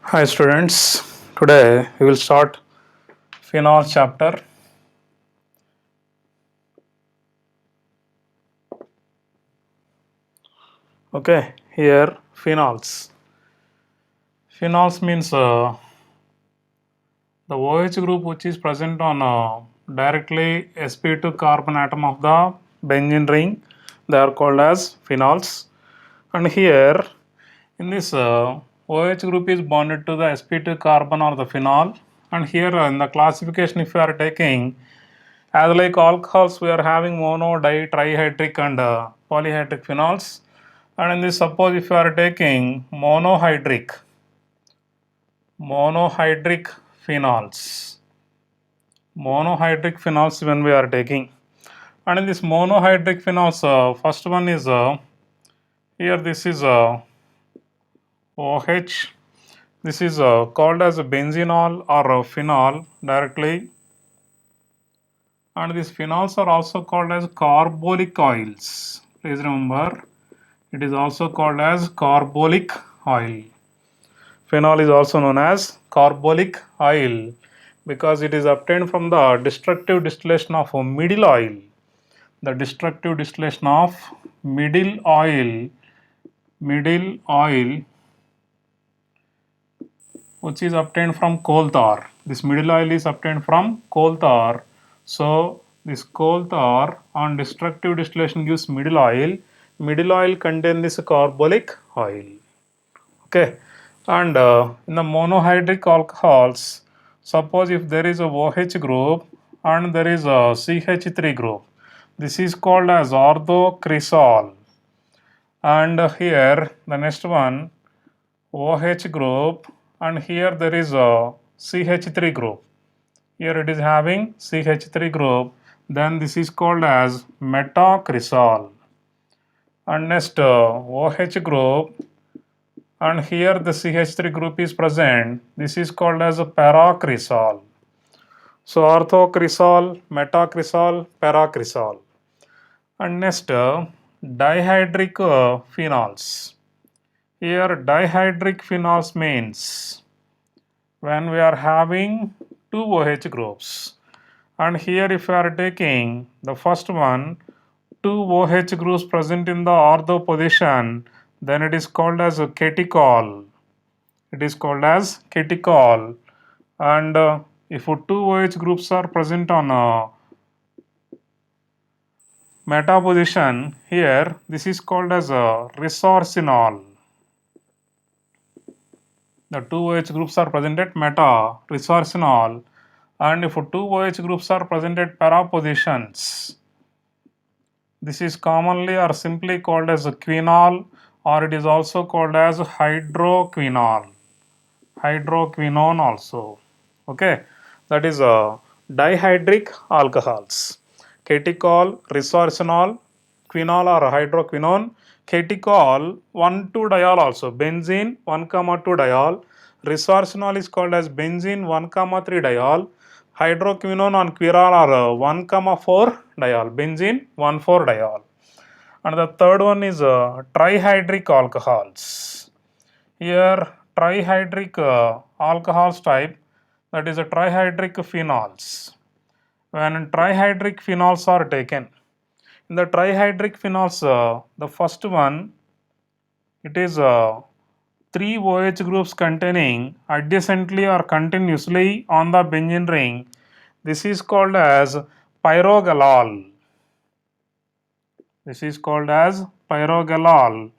Hi students, today we will start phenol chapter. Okay, here phenols. Phenols means the OH group which is present on directly sp2 carbon atom of the benzene ring. They are called as phenols. And here in this OH group is bonded to the sp2 carbon or the phenol. And here in the classification, if you are taking as like alcohols, we are having mono, di, trihydric and polyhydric phenols. And in this, suppose if you are taking monohydric phenols, when we are taking. And in this monohydric phenols, first one is here this is OH. This is called as benzenol or phenol directly. And these phenols are also called as carbolic oils. Please remember, it is also called as carbolic oil. Phenol is also known as carbolic oil because it is obtained from the destructive distillation of middle oil. The destructive distillation of middle oil which is obtained from coal tar. This middle oil is obtained from coal tar. So this coal tar on destructive distillation gives middle oil. Middle oil contains this carbolic oil. Okay, and in the monohydric alcohols, suppose if there is a OH group and there is a CH3 group, this is called as orthocresol. And here the next one OH group, and here there is a CH3 group. Here it is having CH3 group, then this is called as metacresol. And next OH group, and here the CH3 group is present. This is called as a paracresol. So orthocresol, metacresol, paracresol. And next dihydric phenols. Here dihydric phenols means when we are having two OH groups. And here if we are taking the first one, two OH groups present in the ortho position, then it is called as a catechol. It is called as catechol. And if two OH groups are present on a meta position, here this is called as a resorcinol. The two OH groups are present at meta, resorcinol. And if two OH groups are present at para positions, this is commonly or simply called as a quinol, or it is also called as hydroquinol. Hydroquinone also. Okay, that is dihydric alcohols. Catechol, resorcinol, quinol or hydroquinone. Catechol 1,2-diol also. Benzene 1,2-diol. Resorcinol is called as benzene 1,3-diol. Hydroquinone and quinol are 1,4-diol. Benzene 1,4-diol. And the third one is trihydric alcohols. Here trihydric alcohols type, that is a trihydric phenols. When trihydric phenols are taken, in the trihydric phenols, the first one, it is three OH groups containing adjacently or continuously on the benzene ring. This is called as pyrogalol. This is called as pyrogalol.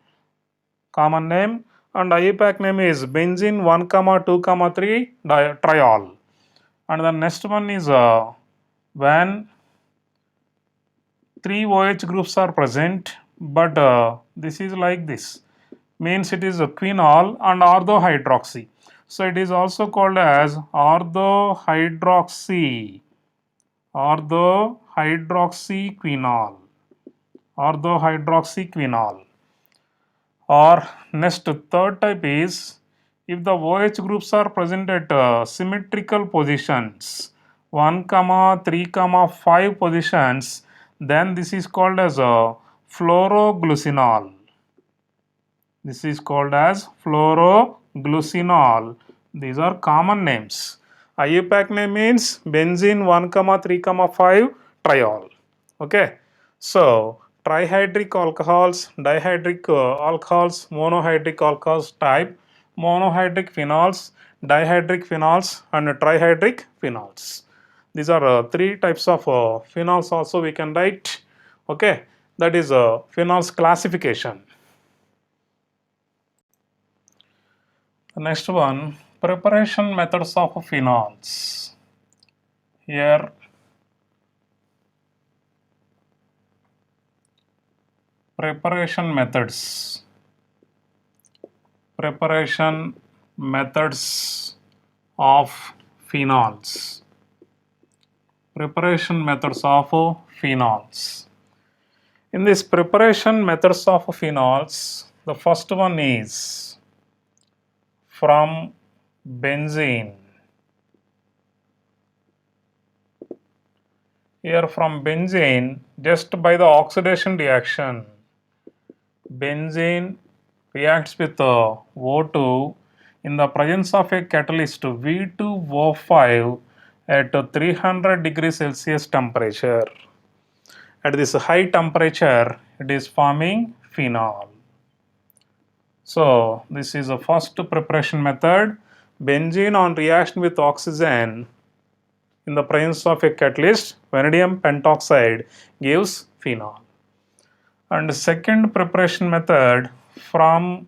Common name, and IUPAC name is benzene 1, 2, 3 triol. And the next one is when three OH groups are present, but this is like this, means it is a quinol and orthohydroxy. So it is also called as orthohydroxyquinol. Orthohydroxyquinol. Or next third type is if the OH groups are present at symmetrical positions 1, 3, 5 positions, then this is called as a fluoroglucinol. This is called as fluoroglucinol. These are common names. IUPAC name means benzene 1, 3, 5 triol. Okay. So trihydric alcohols, dihydric alcohols, monohydric alcohols type, monohydric phenols, dihydric phenols, and trihydric phenols. These are three types of phenols also we can write. Okay. That is phenols classification. The next one, preparation methods of phenols. Here, preparation methods. Preparation methods of phenols. Preparation methods of phenols. In this preparation methods of phenols, the first one is from benzene. Here from benzene, just by the oxidation reaction, benzene reacts with O2 in the presence of a catalyst V2O5 at 300 degrees Celsius temperature. At this high temperature, it is forming phenol. So, this is the first preparation method. Benzene on reaction with oxygen in the presence of a catalyst, vanadium pentoxide gives phenol. And the second preparation method from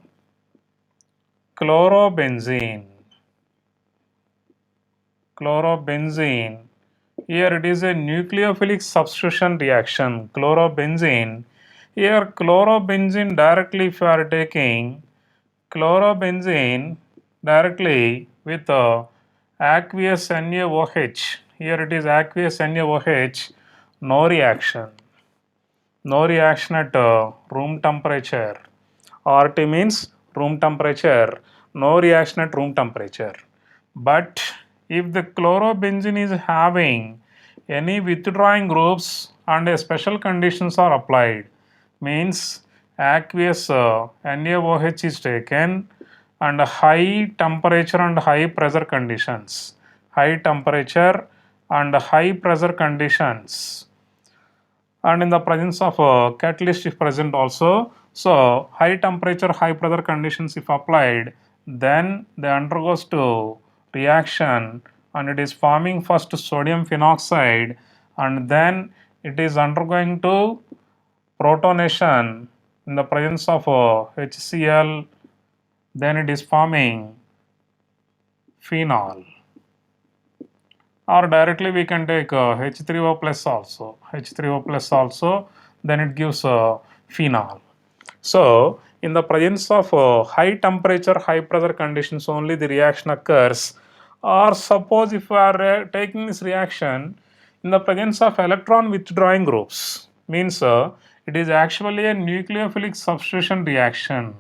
chlorobenzene. Chlorobenzene. Here it is a nucleophilic substitution reaction. Chlorobenzene. Here chlorobenzene directly, if you are taking chlorobenzene directly with aqueous NaOH. Here it is aqueous NaOH, no reaction. No reaction at room temperature. RT means room temperature, no reaction at room temperature. But if the chlorobenzene is having any withdrawing groups and a special conditions are applied, means aqueous NaOH is taken and high temperature and high pressure conditions. High temperature and high pressure conditions, and in the presence of catalyst is present also. So high temperature, high pressure conditions if applied, then they undergoes to reaction and it is forming first sodium phenoxide and then it is undergoing to protonation in the presence of HCl, then it is forming phenol. Or directly we can take H3O plus also, H3O plus also, then it gives phenol. So in the presence of high temperature, high pressure conditions only the reaction occurs, or suppose if we are taking this reaction in the presence of electron withdrawing groups, means it is actually a nucleophilic substitution reaction.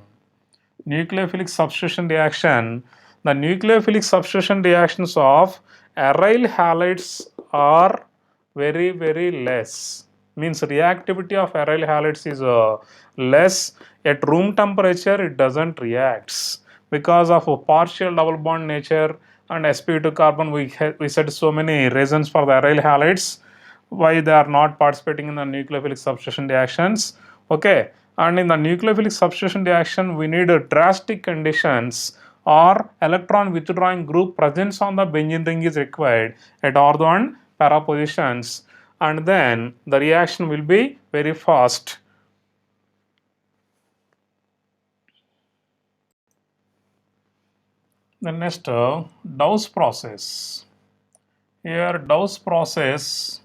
Nucleophilic substitution reaction, the nucleophilic substitution reactions of aryl halides are very less. Means reactivity of aryl halides is less. At room temperature it doesn't reacts because of a partial double bond nature and sp2 carbon. We said so many reasons for the aryl halides why they are not participating in the nucleophilic substitution reactions. Okay, and in the nucleophilic substitution reaction we need drastic conditions or electron withdrawing group presence on the benzene ring is required at ortho and para positions, and then the reaction will be very fast. The next Dow's process. Here Dow's process,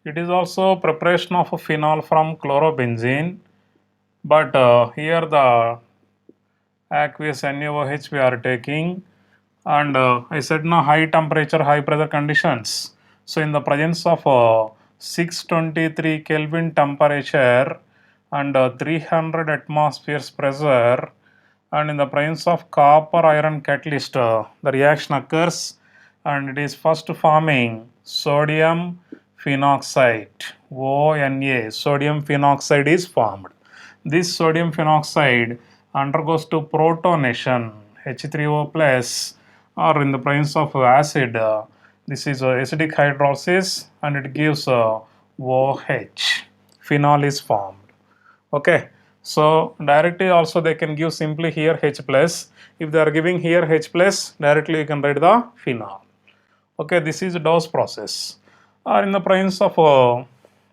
it is also preparation of a phenol from chlorobenzene, but here the aqueous NaOH we are taking, and I said no high temperature, high pressure conditions. So in the presence of 623 Kelvin temperature and 300 atmospheres pressure, and in the presence of copper iron catalyst, the reaction occurs and it is first forming sodium phenoxide, ONA. Sodium phenoxide is formed. This sodium phenoxide undergoes to protonation, H3O plus, or in the presence of acid, this is acidic hydrolysis and it gives OH. Phenol is formed. Okay, so directly also they can give simply here H plus. If they are giving here H plus, directly you can write the phenol. Okay, this is Dawes process. Or in the presence of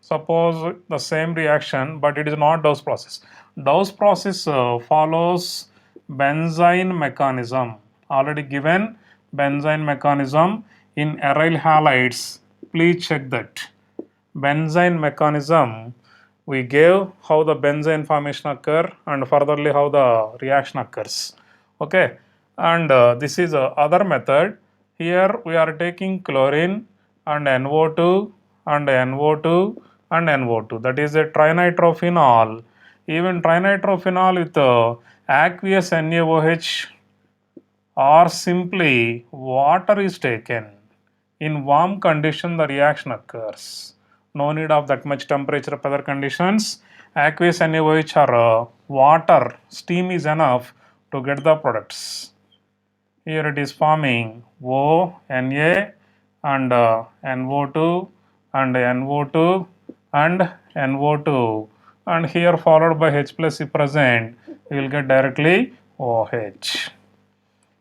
suppose the same reaction, but it is not Dawes process. Dawes process follows benzene mechanism. Already given benzene mechanism in aryl halides. Please check that. Benzene mechanism, we gave how the benzene formation occur and furtherly how the reaction occurs. Okay, and this is other method. Here we are taking chlorine and NO2 and NO2 and NO2, that is a trinitrophenol. Even trinitrophenol with aqueous NaOH or simply water is taken. In warm condition the reaction occurs. No need of that much temperature of other conditions. Aqueous NaOH or water, steam is enough to get the products. Here it is forming O, Na and NO2 and NO2 and NO2, and here followed by H plus if present, you will get directly OH.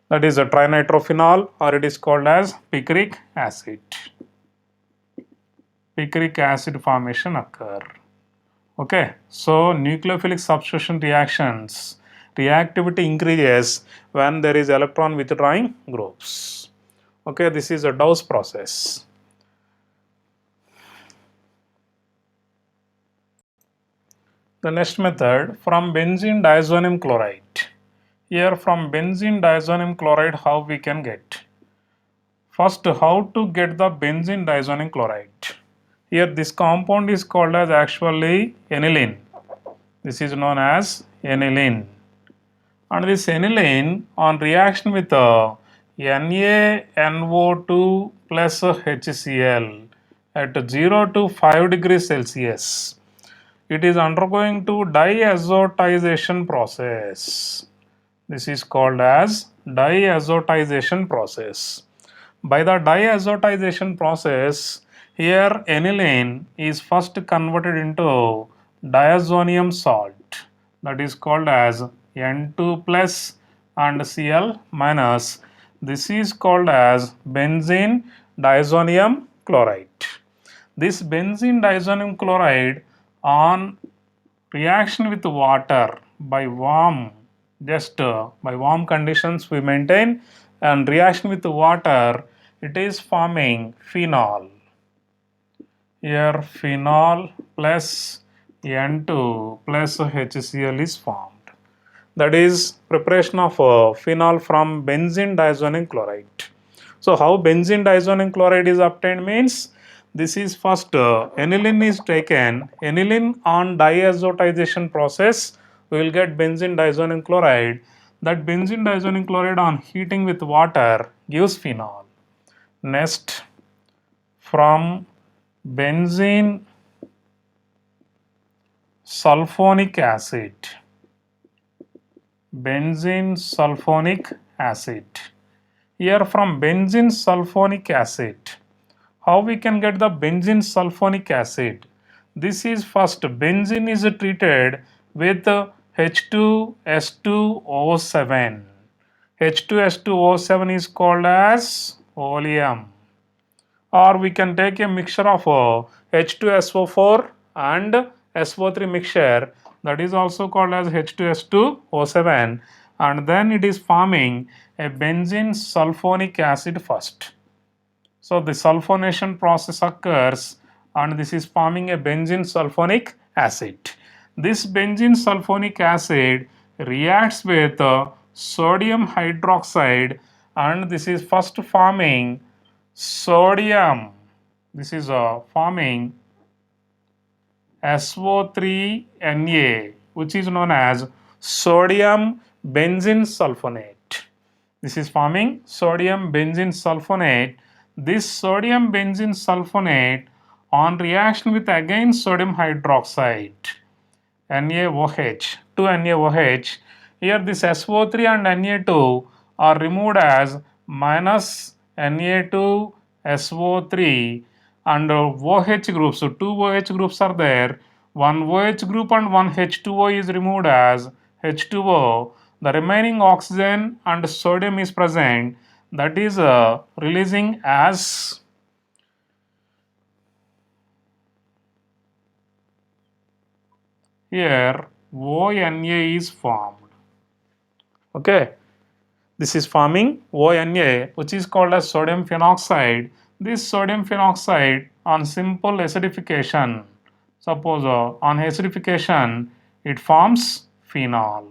That is a trinitrophenol, or it is called as picric acid. Picric acid formation occur. Okay, so nucleophilic substitution reactions, reactivity increases when there is electron withdrawing groups. Okay, this is a Dawes process. The next method, from benzene diazonium chloride. Here from benzene diazonium chloride, how we can get? First, how to get the benzene diazonium chloride? Here this compound is called as actually aniline. This is known as aniline. And this aniline on reaction with NaNO2 plus HCl at 0 to 5 degrees Celsius, it is undergoing to diazotization process. This is called as diazotization process. By the diazotization process, here aniline is first converted into diazonium salt, that is called as N2 plus and Cl minus. This is called as benzene diazonium chloride. This benzene diazonium chloride on reaction with water by warm, just by warm conditions we maintain, and reaction with water it is forming phenol. Here phenol plus N2 plus HCl is formed. That is preparation of phenol from benzene diazonium chloride. So how benzene diazonium chloride is obtained means, this is first aniline is taken, aniline on diazotization process we will get benzene diazonium chloride. That benzene diazonium chloride on heating with water gives phenol. Next, from benzene sulfonic acid, benzene sulfonic acid. Here from benzene sulfonic acid, how we can get the benzene sulfonic acid? This is first benzene is treated with H2S2O7. H2S2O7 is called as oleum. Or we can take a mixture of H2SO4 and SO3 mixture, that is also called as H2S2O7, and then it is forming a benzene sulfonic acid first. So the sulfonation process occurs and this is forming a benzene sulfonic acid. This benzene sulfonic acid reacts with sodium hydroxide and this is first forming sodium. This is forming SO3Na, which is known as sodium benzene sulfonate. This is forming sodium benzene sulfonate. This sodium benzene sulfonate on reaction with again sodium hydroxide, NaOH, 2 NaOH. Here this SO3 and Na2 are removed as minus Na2SO3 and OH groups. So two OH groups are there. One OH group and one H2O is removed as H2O. The remaining oxygen and sodium is present, that is releasing as here ONA is formed. Okay, this is forming ONA, which is called as sodium phenoxide. This sodium phenoxide on simple acidification, suppose on acidification, it forms phenol.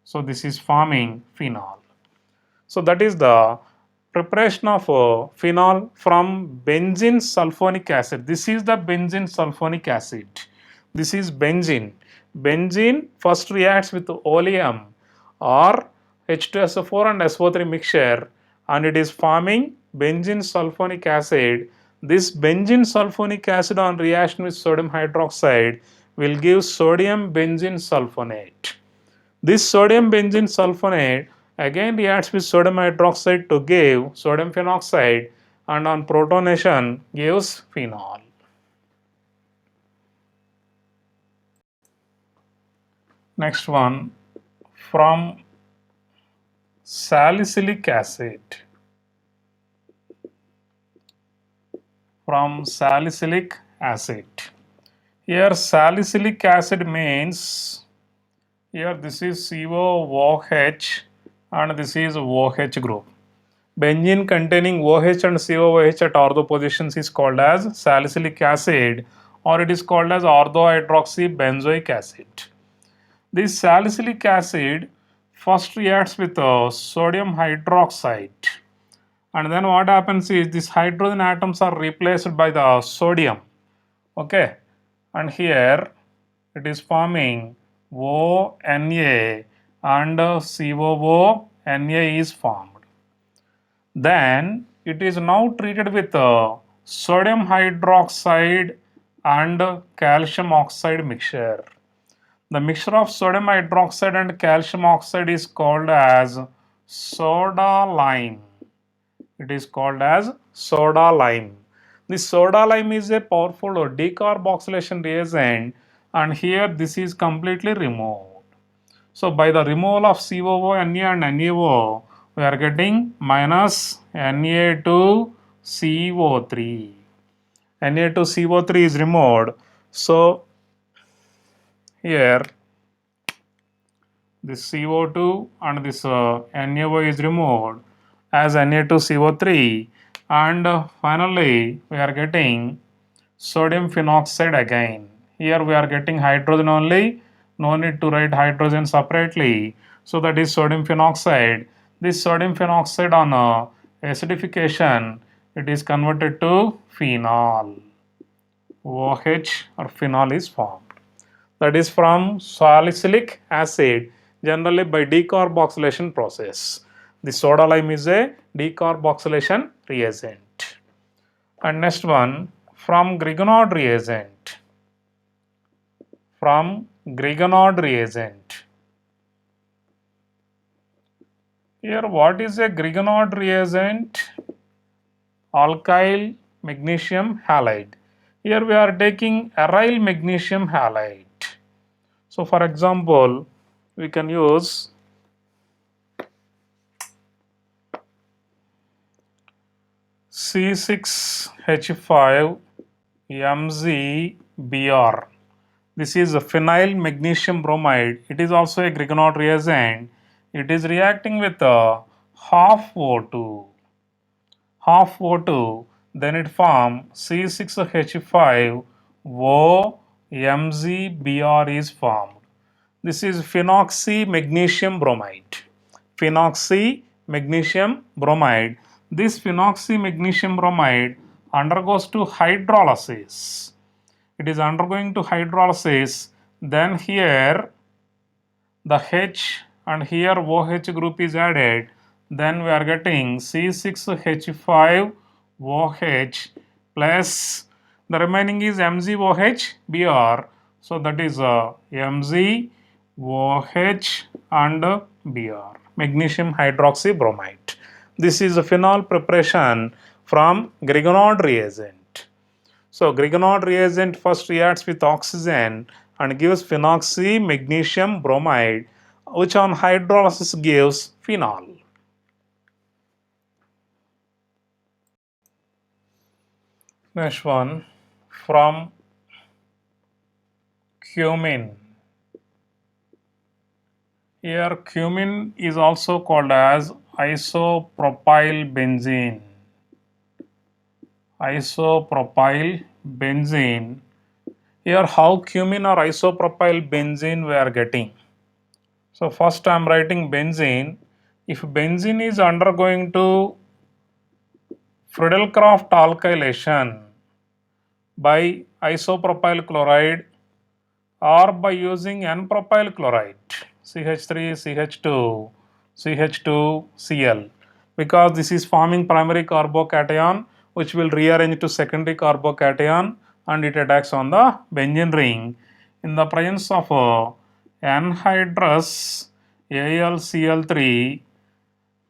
So this is forming phenol. So that is the preparation of phenol from benzene sulfonic acid. This is the benzene sulfonic acid. This is benzene. Benzene first reacts with oleum or H2SO4 and SO3 mixture, and it is forming benzene sulfonic acid. This benzene sulfonic acid on reaction with sodium hydroxide will give sodium benzene sulfonate. This sodium benzene sulfonate again reacts with sodium hydroxide to give sodium phenoxide, and on protonation gives phenol. Next one, from salicylic acid. From salicylic acid. Here salicylic acid means, here this is COOH and this is OH group. Benzene containing OH and COOH at ortho positions is called as salicylic acid, or it is called as orthohydroxybenzoic acid. This salicylic acid first reacts with sodium hydroxide, and then what happens is these hydrogen atoms are replaced by the sodium. Okay, and here it is forming ONA and COONA is formed. Then it is now treated with sodium hydroxide and calcium oxide mixture. The mixture of sodium hydroxide and calcium oxide is called as soda lime. It is called as soda lime. This soda lime is a powerful decarboxylation reagent, and here this is completely removed. So by the removal of COO, Na and NaO, we are getting minus Na2CO3. Na2CO3 is removed. So here this CO2 and this NaO is removed as Na2CO3, and finally we are getting sodium phenoxide again. Here we are getting hydrogen only, no need to write hydrogen separately. So that is sodium phenoxide. This sodium phenoxide on acidification, it is converted to phenol. OH or phenol is formed. That is from salicylic acid, generally by decarboxylation process. The soda lime is a decarboxylation reagent. And next one, from Grignard reagent. From Grignard reagent. Here what is a Grignard reagent? Alkyl magnesium halide. Here we are taking aryl magnesium halide. So for example, we can use C6H5MzBr. This is a phenyl magnesium bromide. It is also a Grignard reagent. It is reacting with half O2. Half O2, then it forms C6H5OMzBr is formed. This is phenoxy magnesium bromide. Phenoxy magnesium bromide. This phenoxy magnesium bromide undergoes to hydrolysis. It is undergoing to hydrolysis. Then here the H and here OH group is added. Then we are getting C6H5OH plus the remaining is MzOH Br. So that is MzOH and Br. magnesium hydroxybromide. This is a phenol preparation from Grignard reagent. So Grignard reagent first reacts with oxygen and gives phenoxy magnesium bromide, which on hydrolysis gives phenol. Next one, from cumin. Here cumin is also called as isopropyl benzene. Isopropyl benzene. Here how cumin or isopropyl benzene we are getting. So first I am writing benzene. If benzene is undergoing to Friedel-Crafts alkylation by isopropyl chloride or by using N-propyl chloride, CH3, CH2, CH2Cl, because this is forming primary carbocation which will rearrange to secondary carbocation and it attacks on the benzene ring. In the presence of anhydrous AlCl3,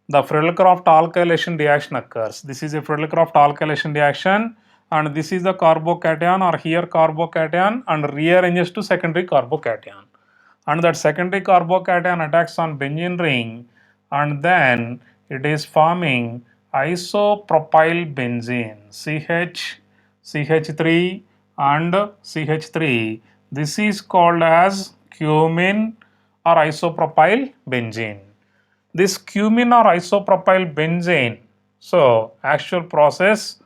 the Friedel-Crafts alkylation reaction occurs. This is a Friedel-Crafts alkylation reaction and this is the carbocation or here carbocation and rearranges to secondary carbocation. And that secondary carbocation attacks on benzene ring and then it is forming isopropyl benzene CH3 and CH3. This is called as cumin or isopropyl benzene. This cumin or isopropyl benzene, so actual process,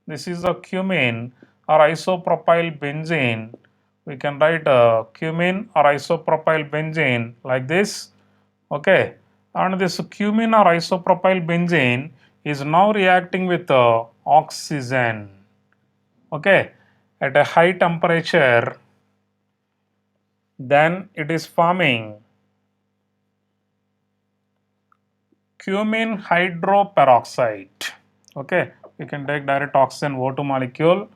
this is the cumin or isopropyl benzene. We can write cumin or isopropyl benzene like this, okay, and this cumin or isopropyl benzene is now reacting with oxygen, okay, at a high temperature. Then it is forming cumin hydroperoxide. Okay, we can take direct oxygen O2 molecule,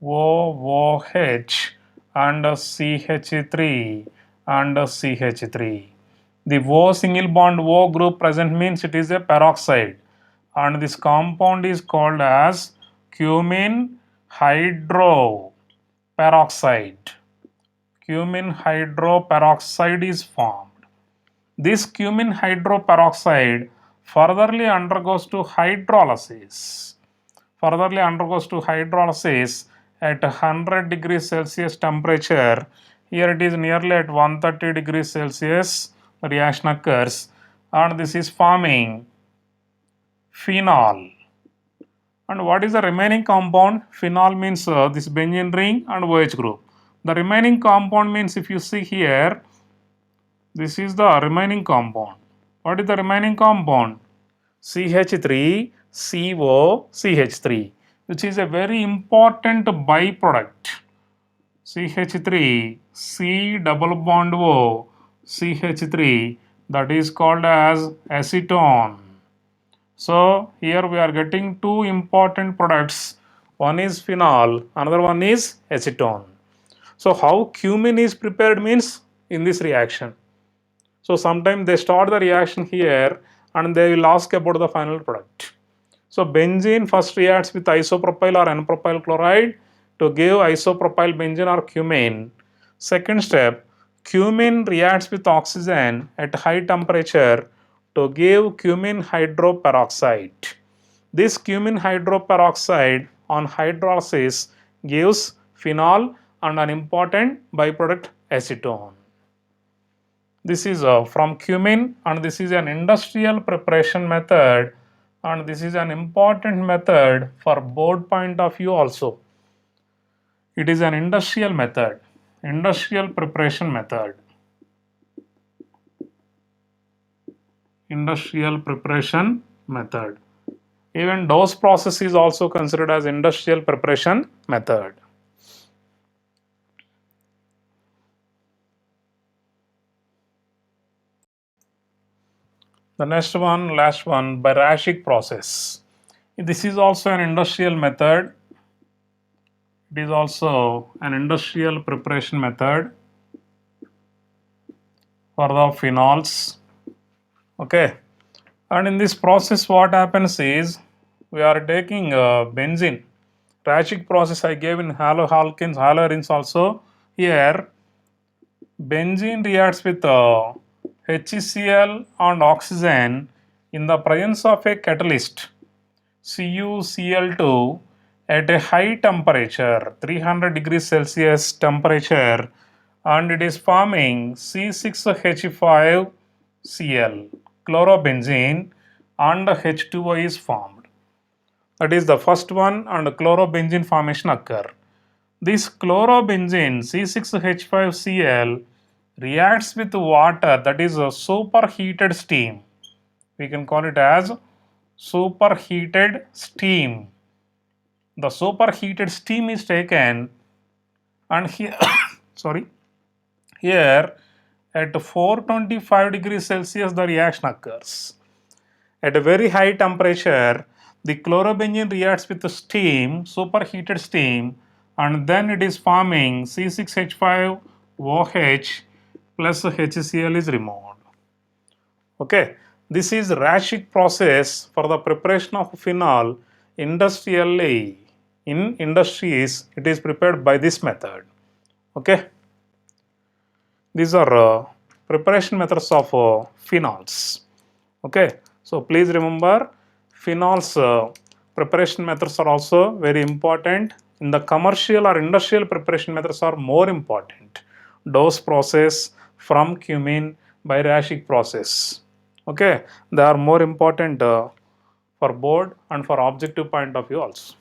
OOH and CH3 and CH3. The O single bond O group present means it is a peroxide and this compound is called as cumin hydroperoxide. Cumin hydroperoxide is formed. This cumin hydroperoxide furtherly undergoes to hydrolysis. At 100 degrees Celsius temperature. Here it is nearly at 130 degrees Celsius. The reaction occurs and this is forming phenol. And what is the remaining compound? Phenol means this benzene ring and OH group. The remaining compound means if you see here, this is the remaining compound. What is the remaining compound? CH3COCH3, which is a very important byproduct. CH3 C double bond O CH3, that is called as acetone. So here we are getting two important products. One is phenol, another one is acetone. So how cumin is prepared means in this reaction. So sometimes they start the reaction here and they will ask about the final product. So benzene first reacts with isopropyl or N-propyl chloride to give isopropyl benzene or cumin. Second step, cumin reacts with oxygen at high temperature to give cumin hydroperoxide. This cumin hydroperoxide on hydrolysis gives phenol and an important byproduct acetone. This is from cumin and this is an industrial preparation method and this is an important method for board point of view also. It is an industrial method, industrial preparation method. Industrial preparation method. Even dose process is also considered as industrial preparation method. The next one, last one, Baraschik process. This is also an industrial method. It is also an industrial preparation method for the phenols. Okay, and in this process what happens is we are taking benzene. Raschig process I gave in haloalkanes, haloarenes also. Here benzene reacts with HCl and oxygen in the presence of a catalyst CuCl2 at a high temperature 300 degrees Celsius temperature, and it is forming C6H5Cl chlorobenzene and H2O is formed. That is the first one, and chlorobenzene formation occur. This chlorobenzene C6H5Cl reacts with water, that is a superheated steam. We can call it as superheated steam. The superheated steam is taken, and here sorry, here at 425 degrees Celsius the reaction occurs. At a very high temperature, the chlorobenzene reacts with the steam, superheated steam, and then it is forming C6H5OH plus HCl is removed. Okay, this is Raschig process for the preparation of phenol industrially. In industries, it is prepared by this method. Okay, these are preparation methods of phenols. Okay, so please remember phenols preparation methods are also very important. In the commercial or industrial preparation methods are more important. Dose process from cumin by Raschig process. Okay, they are more important for board and for objective point of view also.